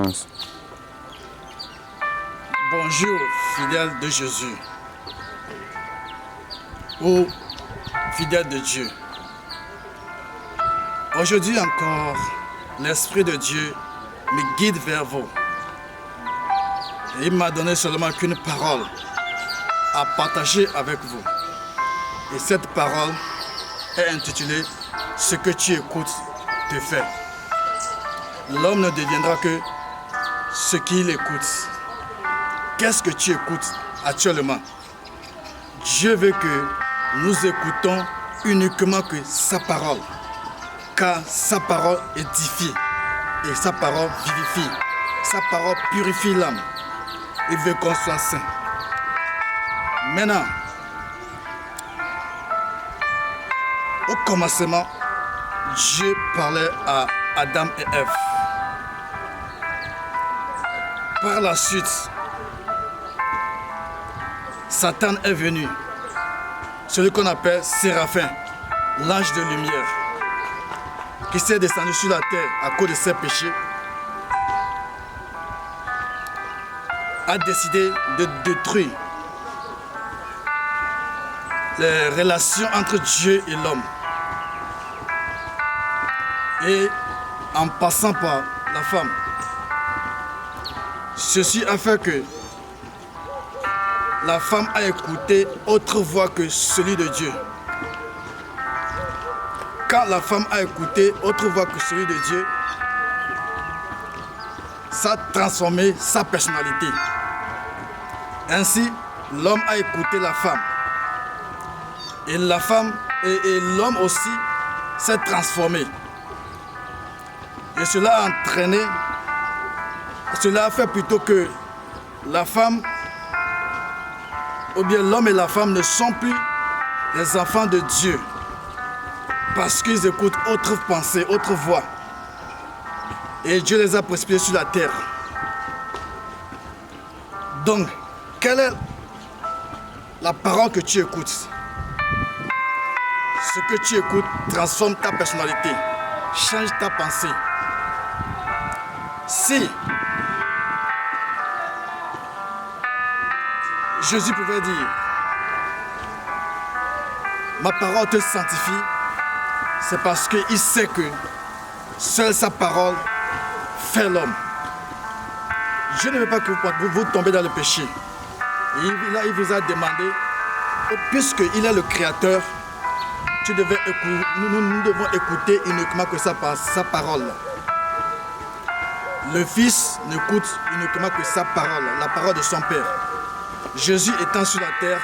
commence. Bonjour, fidèles de Jésus. Ô fidèles de Dieu. Aujourd'hui encore, l'Esprit de Dieu me guide vers vous. Et il m'a donné seulement qu'une parole à partager avec vous. Et cette parole est intitulée « Ce que tu écoutes te fait ». L'homme ne deviendra que ce qu'il écoute. Qu'est-ce que tu écoutes actuellement? Dieu veut que nous écoutons uniquement que sa parole, car sa parole édifie et sa parole vivifie. Sa parole purifie l'âme. Il veut qu'on soit saint. Maintenant, au commencement, Dieu parlait à Adam et Ève. Par la suite, Satan est venu, celui qu'on appelle Séraphin, l'ange de lumière, qui s'est descendu sur la terre à cause de ses péchés, a décidé de détruire les relations entre Dieu et l'homme. Et en passant par la femme, ceci a fait que la femme a écouté autre voix que celui de Dieu. Quand la femme a écouté autre voix que celui de Dieu, ça a transformé sa personnalité. Ainsi, l'homme a écouté la femme. Et la femme et l'homme aussi s'est transformé. Et cela a entraîné, cela a fait plutôt que la femme, ou bien l'homme et la femme ne sont plus les enfants de Dieu. Parce qu'ils écoutent autre pensée, autre voix. Et Dieu les a précipités sur la terre. Donc, quelle est la parole que tu écoutes? Ce que tu écoutes transforme ta personnalité, change ta pensée. Si Jésus pouvait dire, ma parole te sanctifie, c'est parce qu'il sait que seule sa parole fait l'homme. Dieu ne veut pas que vous tombez dans le péché. Et là, il vous a demandé, puisqu'il est le Créateur, nous devons écouter uniquement que sa parole. Le Fils n'écoute uniquement que sa parole, la parole de son Père. Jésus étant sur la terre,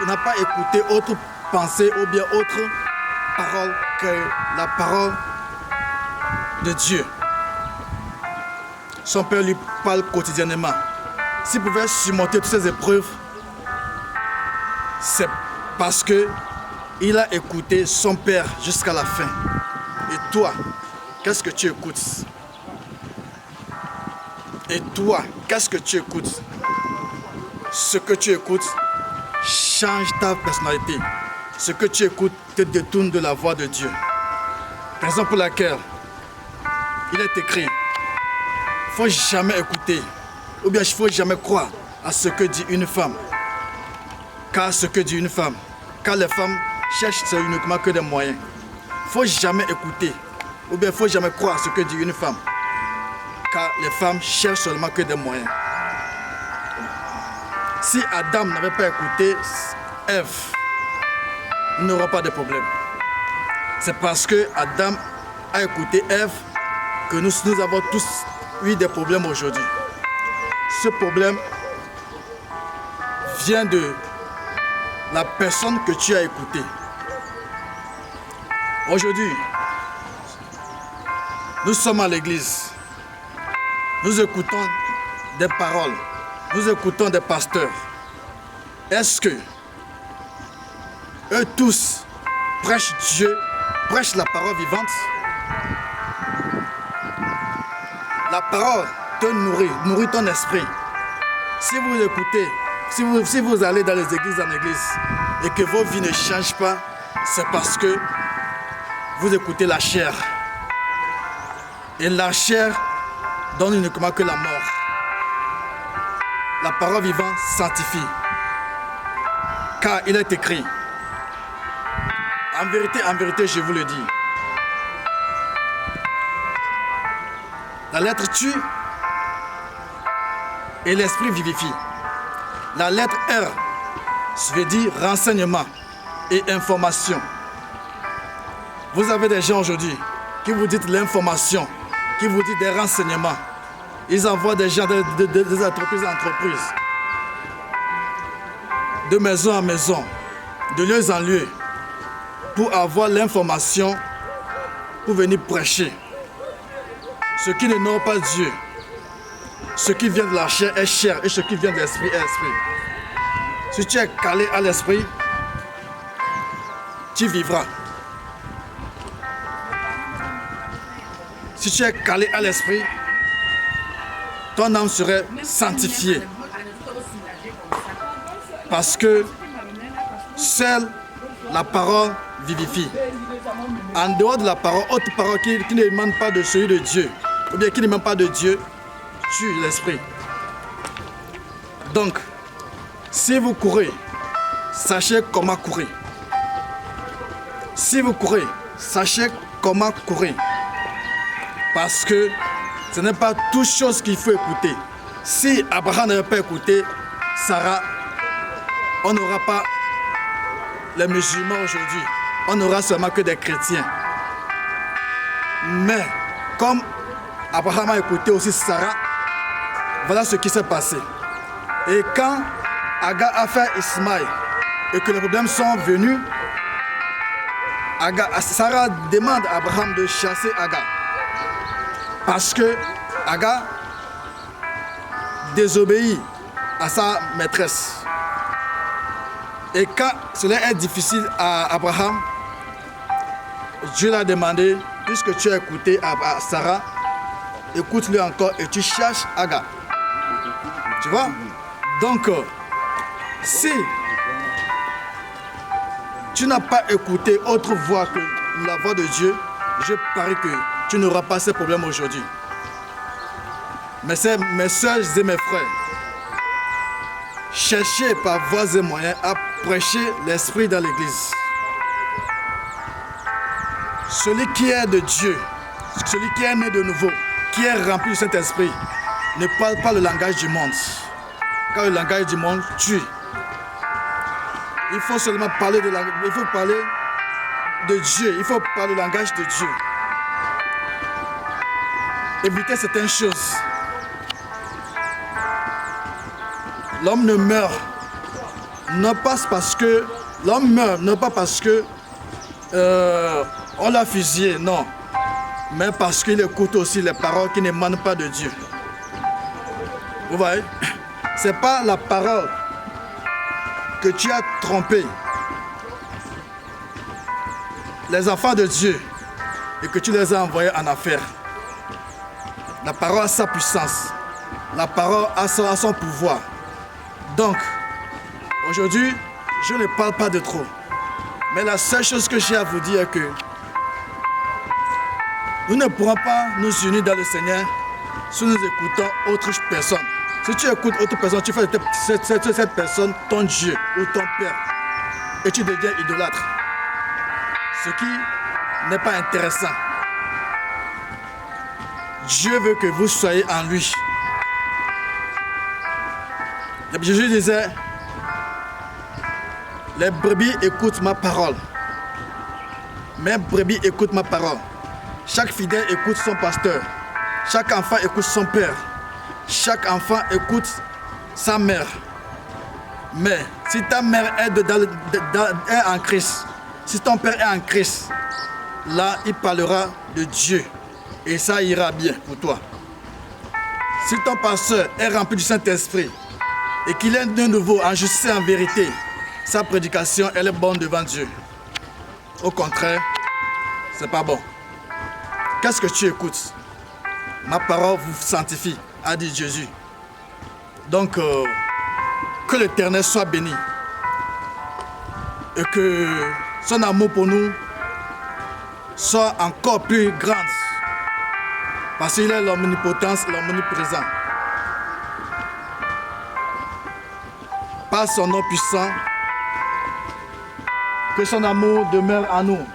n'a pas écouté autre pensée ou bien autre parole que la parole de Dieu. Son Père lui parle quotidiennement. S'il pouvait surmonter toutes ces épreuves, c'est parce que il a écouté son Père jusqu'à la fin. Et toi, qu'est-ce que tu écoutes? Et toi, qu'est-ce que tu écoutes? Ce que tu écoutes change ta personnalité. Ce que tu écoutes te détourne de la voix de Dieu. Raison pour laquelle il est écrit, il ne faut jamais écouter, ou bien il ne faut jamais croire à ce que dit une femme. Car ce que dit une femme, car les femmes cherchent uniquement que des moyens. Il ne faut jamais écouter, ou bien il ne faut jamais croire à ce que dit une femme. Car les femmes cherchent seulement que des moyens. Si Adam n'avait pas écouté Ève, il n'aura pas de problème. C'est parce que Adam a écouté Ève que nous avons tous eu des problèmes aujourd'hui. Ce problème vient de la personne que tu as écoutée. Aujourd'hui, nous sommes à l'église. Nous écoutons des paroles. Nous écoutons des pasteurs. Est-ce que eux tous prêchent Dieu, prêchent la parole vivante? La parole te nourrit ton esprit. Si vous écoutez, si vous allez dans les églises en église et que vos vies ne changent pas, c'est parce que vous écoutez la chair. Et la chair donne uniquement que la mort. La parole vivante sanctifie. Car il est écrit, en vérité, je vous le dis, la lettre tue et l'esprit vivifie. La lettre R, ça veut dire renseignement et information. Vous avez des gens aujourd'hui qui vous disent l'information, qui vous disent des renseignements. Ils envoient des gens des entreprises en entreprises, de maison en maison, de lieu en lieu, pour avoir l'information, pour venir prêcher. Ceux qui n'honorent pas Dieu, ce qui vient de la chair est chair et ce qui vient de l'esprit est esprit. Si tu es calé à l'esprit, tu vivras. Si tu es calé à l'esprit, ton âme serait sanctifiée. Parce que seule la parole vivifie. En dehors de la parole, autre parole qui ne demande pas de celui de Dieu, ou bien qui ne demande pas de Dieu, tue l'esprit. Donc, si vous courez, sachez comment courir. Si vous courez, sachez comment courir. Parce que ce n'est pas toute chose qu'il faut écouter. Si Abraham n'avait pas écouté Sarah, on n'aura pas les musulmans aujourd'hui. On n'aura seulement que des chrétiens. Mais comme Abraham a écouté aussi Sarah, voilà ce qui s'est passé. Et quand Agar a fait Ismaël et que les problèmes sont venus, Sarah demande à Abraham de chasser Agar. Parce que Agar désobéit à sa maîtresse. Et quand cela est difficile à Abraham, Dieu l'a demandé, puisque tu as écouté à Sarah, écoute-le encore et tu cherches Agar. Tu vois? Donc, si tu n'as pas écouté autre voix que la voix de Dieu, je parie que tu n'auras pas ces problèmes aujourd'hui. Mes soeurs et mes frères, cherchez par voies et moyens à prêcher l'esprit dans l'église. Celui qui est de Dieu, celui qui est né de nouveau, qui est rempli du Saint-Esprit, ne parle pas le langage du monde. Car le langage du monde tue. Il faut seulement parler de Dieu. Il faut parler le langage de Dieu. Évitez certaines choses. L'homme ne meurt non pas parce que l'homme meurt, non pas parce que on l'a fusillé, non, mais parce qu'il écoute aussi les paroles qui n'émanent pas de Dieu. Vous voyez, c'est pas la parole que tu as trompé les enfants de Dieu et que tu les as envoyés en affaire. La parole a sa puissance, la parole a son pouvoir. Donc, aujourd'hui, je ne parle pas de trop. Mais la seule chose que j'ai à vous dire est que nous ne pourrons pas nous unir dans le Seigneur si nous écoutons autre personne. Si tu écoutes autre personne, tu fais de cette personne ton Dieu ou ton Père. Et tu deviens idolâtre. Ce qui n'est pas intéressant. Dieu veut que vous soyez en lui. Jésus disait, les brebis écoutent ma parole. Mes brebis écoutent ma parole. Chaque fidèle écoute son pasteur. Chaque enfant écoute son père. Chaque enfant écoute sa mère. Mais si ta mère est en Christ, si ton père est en Christ, là, il parlera de Dieu. Et ça ira bien pour toi. Si ton pasteur est rempli du Saint-Esprit et qu'il est de nouveau en justice et en vérité, sa prédication, elle est bonne devant Dieu. Au contraire, c'est pas bon. Qu'est-ce que tu écoutes? Ma parole vous sanctifie, a dit Jésus. Donc, que l'Éternel soit béni. Et que son amour pour nous soit encore plus grand. Parce qu'il est l'omnipotence, l'omniprésent. Par son nom puissant, que son amour demeure en nous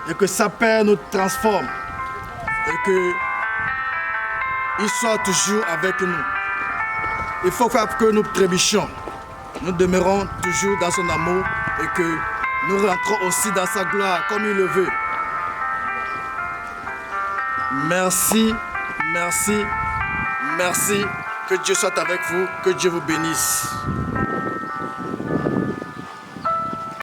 et que sa paix nous transforme et qu'il soit toujours avec nous. Il faut que nous trébuchions. Nous demeurons toujours dans son amour et que nous rentrons aussi dans sa gloire comme il le veut. Merci, merci, merci. Que Dieu soit avec vous, que Dieu vous bénisse.